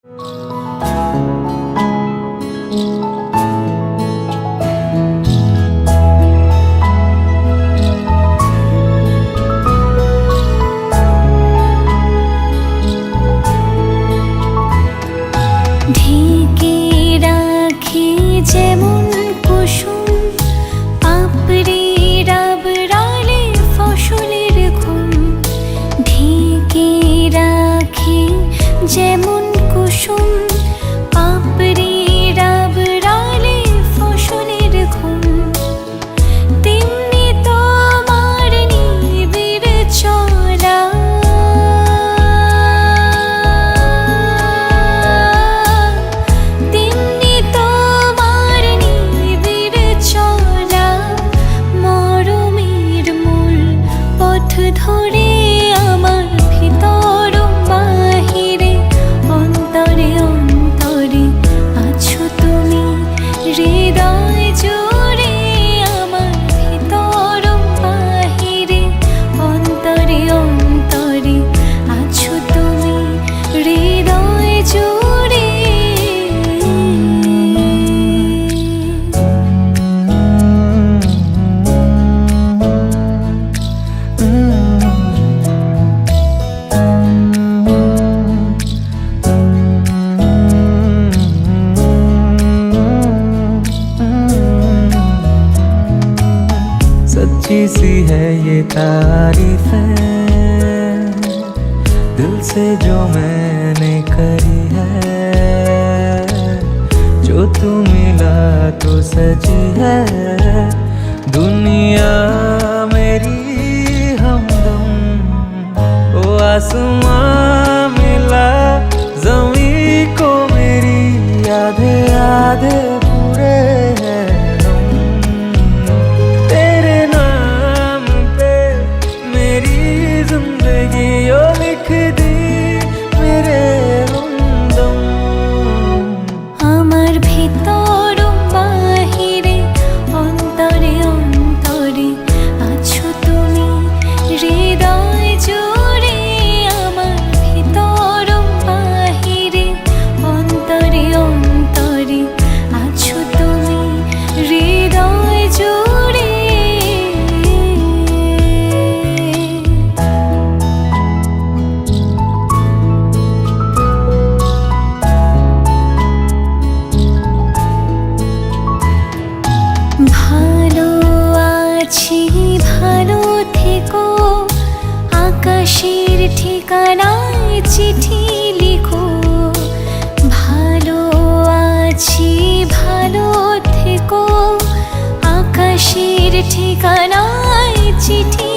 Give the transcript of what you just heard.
ঢেকে রাখি যেমন কুসুম পাপড়ি রাবড়ালে ফসলের ঘুম। ঢেকে রাখি যেমন কুসুম পাপড়ি রাবড়ালে ফসলের ঘুম। তেমনি তোমার নিবিড় চলা ধরে আমার ভিতর বাহিরে অন্তরে অন্তরে আছো তুমি হৃদয় জুড়ে। আমার ভিতর বাহিরে অন্তরে অন্তরে আছো তুমি হৃদয় জুড়ে। सच्ची सी है ये तारीफ है दिल से जो मैंने करी है। जो तू मिला तो सजी है दुनिया मेरी हमदम। ओ आसमां मिला ज़मीं को मेरी आधे आधे पूरे हैं हम। तेरे नाम पे मेरी जिंदगी ओ लिख दी मेरे हमदम। আমার ভিতর বাহিরে অন্তরে অন্তরে আছো তুমি হৃদয় জুড়ে। আমার ভিতর বাহিরে অন্তরে অন্তরে আছো তুমি হৃদয় জুড়ে। ভালো আছি ভালো থেকো আকাশের ঠিকানায় চিঠি লিখো। ভালো আছি ভালো থেকো আকাশের ঠিকানায় চিঠি